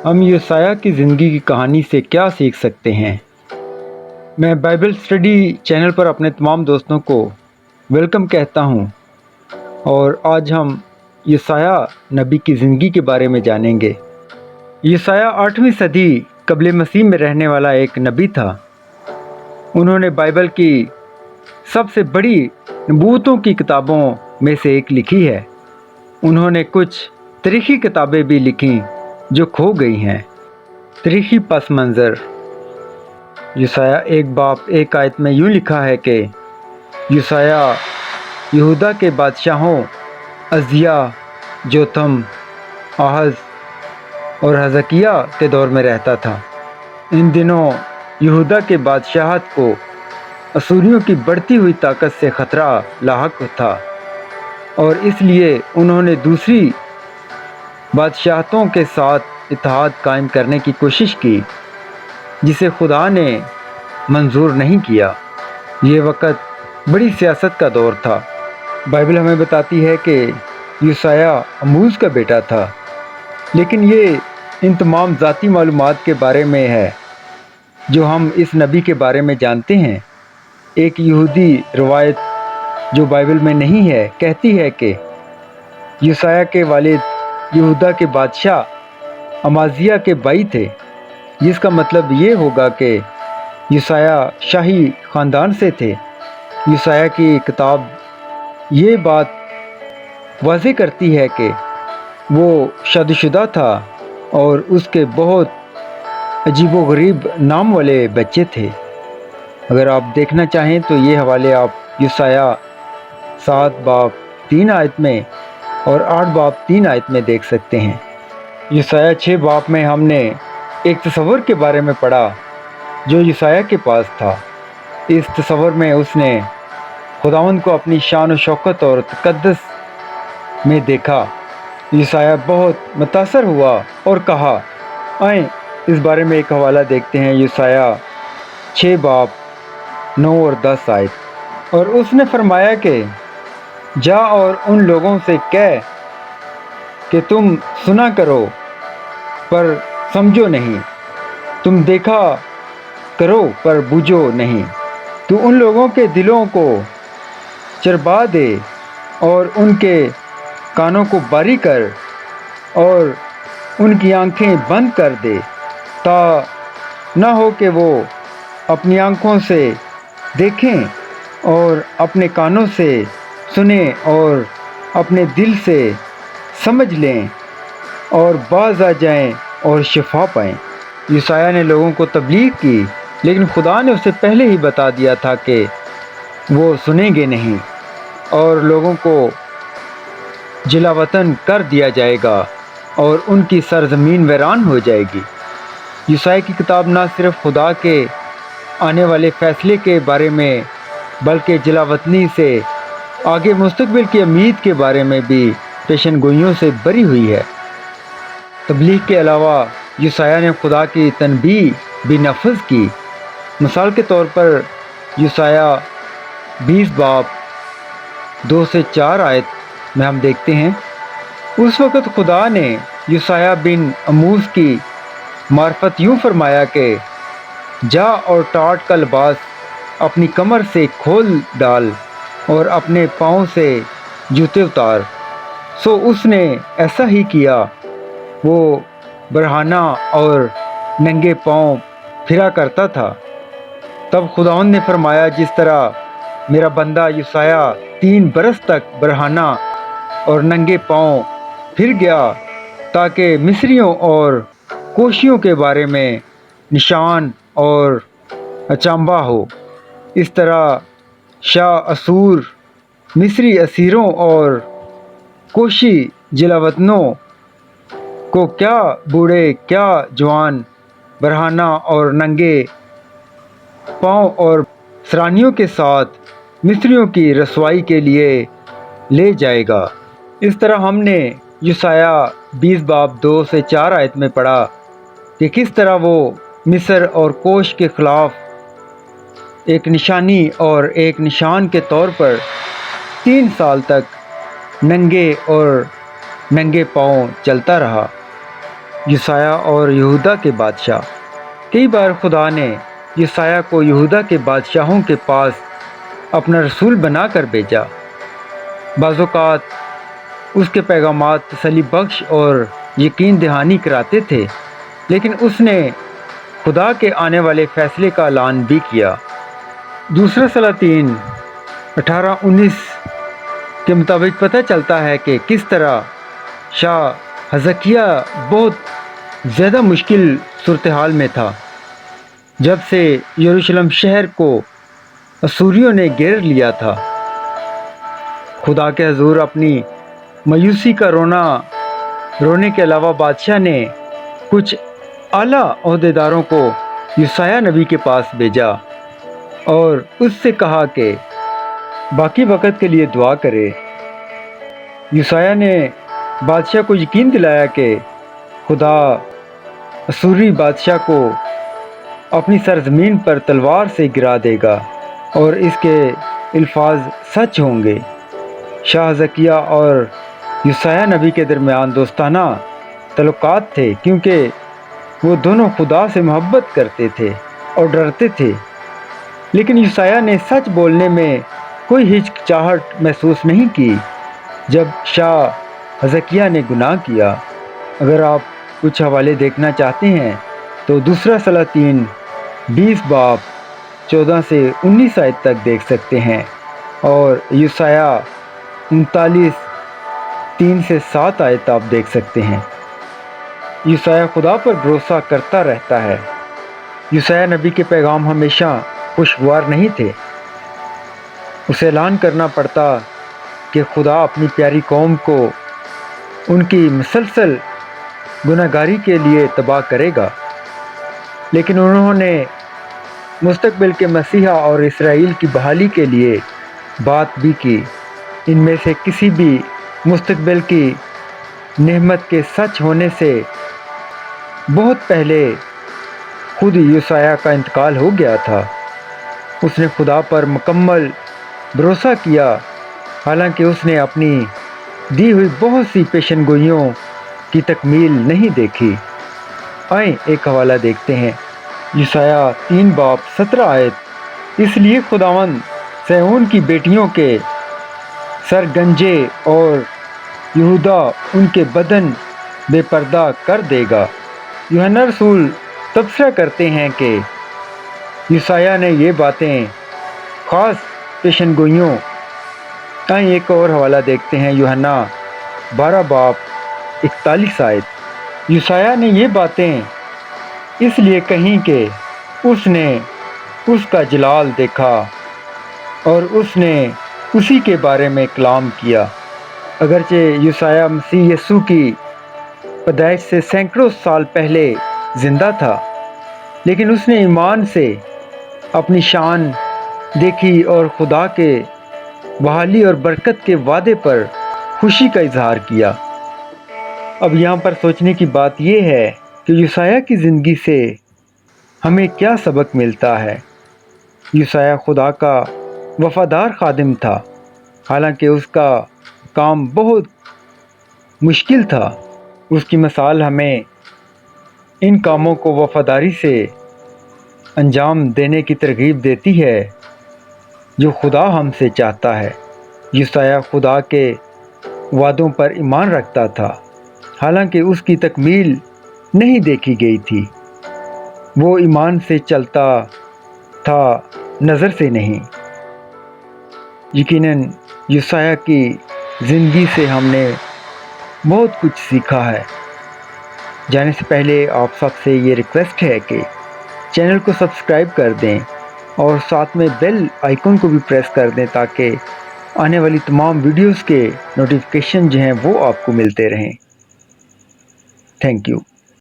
हम यशायाह की ज़िंदगी की कहानी से क्या सीख सकते हैं। मैं बाइबल स्टडी चैनल पर अपने तमाम दोस्तों को वेलकम कहता हूं और आज हम यशायाह नबी की ज़िंदगी के बारे में जानेंगे। यशायाह 8वीं सदी क़ब्ल मसीह में रहने वाला एक नबी था। उन्होंने बाइबल की सबसे बड़ी नबूवतों की किताबों में से एक लिखी है। उन्होंने कुछ तारीख़ी किताबें भी लिखी जो खो गई हैं। तारीख़ी पस मंज़र। यशायाह 1 बाब 1 आयत में यूँ लिखा है कि यशायाह यहूदा के बादशाहों अज़िया, जोथम, आहज़ और हज़किय्याह के दौर में रहता था। इन दिनों यहूदा के बादशाहत को असूरियों की बढ़ती हुई ताकत से ख़तरा लाहक था और इसलिए उन्होंने दूसरी बादशाहतों के साथ इत्तेहाद कायम करने की कोशिश की, जिसे खुदा ने मंजूर नहीं किया। ये वक़्त बड़ी सियासत का दौर था। बाइबल हमें बताती है कि यशायाह अमूज़ का बेटा था, लेकिन ये इन तमाम ज़ाती मालूमात के बारे में है जो हम इस नबी के बारे में जानते हैं। एक यहूदी रवायत जो बाइबल में नहीं है कहती है कि यशायाह के वालिद यहूदा के बादशाह अमाज़िया के भाई थे, जिसका मतलब ये होगा कि यशायाह शाही ख़ानदान से थे। यशायाह की किताब ये बात वाज़े करती है कि वो शादीशुदा था और उसके बहुत अजीबोगरीब नाम वाले बच्चे थे। अगर आप देखना चाहें तो ये हवाले आप यशायाह 7 बाब 3 आयत में और 8 बाब 3 आयत में देख सकते हैं। यशायाह 6 बाब में हमने एक तस्वर के बारे में पढ़ा जो यशायाह के पास था। इस तस्वर में उसने खुदावंद को अपनी शान और शौकत और तक़द्दुस में देखा। यशायाह बहुत मुतासर हुआ और कहा, आए इस बारे में एक हवाला देखते हैं। यशायाह 6 बाब 9 और 10 आयत। और उसने फरमाया कि जा और उन लोगों से कह कि तुम सुना करो पर समझो नहीं, तुम देखा करो पर बूझो नहीं। तू उन लोगों के दिलों को चरबा दे और उनके कानों को बारी कर और उनकी आंखें बंद कर दे, ता न हो कि वो अपनी आंखों से देखें और अपने कानों से सुने और अपने दिल से समझ लें और बाज आ जाएं और शिफा पाएं। यशायाह ने लोगों को तबलीग की, लेकिन खुदा ने उसे पहले ही बता दिया था कि वो सुनेंगे नहीं और लोगों को जिलावतन कर दिया जाएगा और उनकी सरजमीन वीरान हो जाएगी। यशायाह की किताब न सिर्फ खुदा के आने वाले फ़ैसले के बारे में बल्कि जिलावतनी से आगे मुस्तकबिल की उम्मीद के बारे में भी पेशन गोइयों से भरी हुई है। तबलीग के अलावा यशायाह ने खुदा की तनबीह भी नफज की। मिसाल के तौर पर यशायाह 20 बाब 2 से 4 आयत में हम देखते हैं, उस वक़्त खुदा ने यशायाह बिन अमूज़ की मार्फत यूँ फरमाया कि जा और टाट का लिबास अपनी कमर से खोल डाल और अपने पाँव से जूते उतार। सो उसने ऐसा ही किया। वो बरहाना और नंगे पाँव फिरा करता था। तब खुदावंद ने फरमाया, जिस तरह मेरा बंदा यशायाह 3 बरस तक बरहाना और नंगे पाँव फिर गया ताकि मिस्रियों और कोशियों के बारे में निशान और अचंभा हो, इस तरह शाह असूर मिस्री असीरों और कोशी जिलावतनों को क्या बूढ़े क्या जवान बरहाना और नंगे पाँव और सरानियों के साथ मिस्रियों की रसवाई के लिए ले जाएगा। इस तरह हमने यशायाह 20 बाब 2 से 4 आयत में पढ़ा कि किस तरह वो मिस्र और कोश के ख़िलाफ़ एक निशानी और एक निशान के तौर पर 3 साल तक नंगे और नंगे पाँव चलता रहा। یوسیہ اور یہودا کے بادشاہ۔ کئی بار خدا نے یوسیہ کو یہودا کے بادشاہوں کے پاس اپنا رسول بنا کر بھیجا۔ بعض اوقات اس کے پیغامات تسلی بخش اور یقین دہانی کراتے تھے، لیکن اس نے خدا کے آنے والے فیصلے کا اعلان بھی کیا۔ دوسرا سلاطین 18:19 کے مطابق پتہ چلتا ہے کہ کس طرح شاہ حزقیہ بہت زیادہ مشکل صورتحال میں تھا جب سے یروشلم شہر کو اسوریوں نے گھیر لیا تھا۔ خدا کے حضور اپنی مایوسی کا رونے کے علاوہ بادشاہ نے کچھ اعلیٰ عہدیداروں کو یوسیہ نبی کے پاس بھیجا اور اس سے کہا کہ باقی وقت کے لیے دعا کرے۔ یوسیہ نے بادشاہ کو یقین دلایا کہ خدا اسوری بادشاہ کو اپنی سرزمین پر تلوار سے گرا دے گا، اور اس کے الفاظ سچ ہوں گے۔ شاہ حزقیہ اور یوسیہ نبی کے درمیان دوستانہ تعلقات تھے، کیونکہ وہ دونوں خدا سے محبت کرتے تھے اور ڈرتے تھے، لیکن یوسیہ نے سچ بولنے میں کوئی ہچکچاہٹ محسوس نہیں کی جب شاہ حزقیہ نے گناہ کیا۔ اگر آپ کچھ حوالے دیکھنا چاہتے ہیں تو دوسرا سلاطین 20 باب 14 سے 19 آیت تک دیکھ سکتے ہیں، اور یوسیہ 39 3 سے 7 آیت آپ دیکھ سکتے ہیں۔ یوسیہ خدا پر بھروسہ کرتا رہتا ہے۔ یوسیہ نبی کے پیغام ہمیشہ خوشگوار نہیں تھے۔ اسے اعلان کرنا پڑتا کہ خدا اپنی پیاری قوم کو ان کی مسلسل گناہ گاری کے لیے تباہ کرے گا، لیکن انہوں نے مستقبل کے مسیحا اور اسرائیل کی بحالی کے لیے بات بھی کی۔ ان میں سے کسی بھی مستقبل کی نعمت کے سچ ہونے سے بہت پہلے خود یوسیہ کا انتقال ہو گیا تھا۔ اس نے خدا پر مکمل بھروسہ کیا، حالانکہ اس نے اپنی دی ہوئی بہت سی پیشن گوئیوں کی تکمیل نہیں دیکھی۔ آئیں ایک حوالہ دیکھتے ہیں۔ یوسیہ 3 باب 17 آیت۔ اس لیے خداوند صہیون کی بیٹیوں کے سر گنجے اور یہودا ان کے بدن بے پردہ کر دے گا۔ یوحنا رسول تبصرہ کرتے ہیں کہ یوسیہ نے یہ باتیں خاص پیشن گوئیوں۔ آئیں ایک اور حوالہ دیکھتے ہیں۔ یوحنا 12 باب 41 آیت۔ یوسیہ نے یہ باتیں اس لیے کہیں کہ اس نے اس کا جلال دیکھا اور اس نے اسی کے بارے میں کلام کیا۔ اگرچہ یوسیہ مسیح یسوع کی پیدائش سے سینکڑوں سال پہلے زندہ تھا، لیکن اس نے ایمان سے اپنی شان دیکھی اور خدا کے بحالی اور برکت کے وعدے پر خوشی کا اظہار کیا۔ اب یہاں پر سوچنے کی بات یہ ہے کہ یوسیہ کی زندگی سے ہمیں کیا سبق ملتا ہے۔ یوسیہ خدا کا وفادار خادم تھا، حالانکہ اس کا کام بہت مشکل تھا۔ اس کی مثال ہمیں ان کاموں کو وفاداری سے انجام دینے کی ترغیب دیتی ہے جو خدا ہم سے چاہتا ہے۔ یوسیہ خدا کے وعدوں پر ایمان رکھتا تھا، حالانکہ اس کی تکمیل نہیں دیکھی گئی تھی۔ وہ ایمان سے چلتا تھا، نظر سے نہیں۔ یقیناً یوسیہ کی زندگی سے ہم نے بہت کچھ سیکھا ہے۔ جانے سے پہلے آپ سب سے یہ ریکویسٹ ہے کہ چینل کو سبسکرائب کر دیں اور ساتھ میں بیل آئیکن کو بھی پریس کر دیں تاکہ آنے والی تمام ویڈیوز کے نوٹیفیکیشن جو ہیں وہ آپ کو ملتے رہیں۔ Thank you.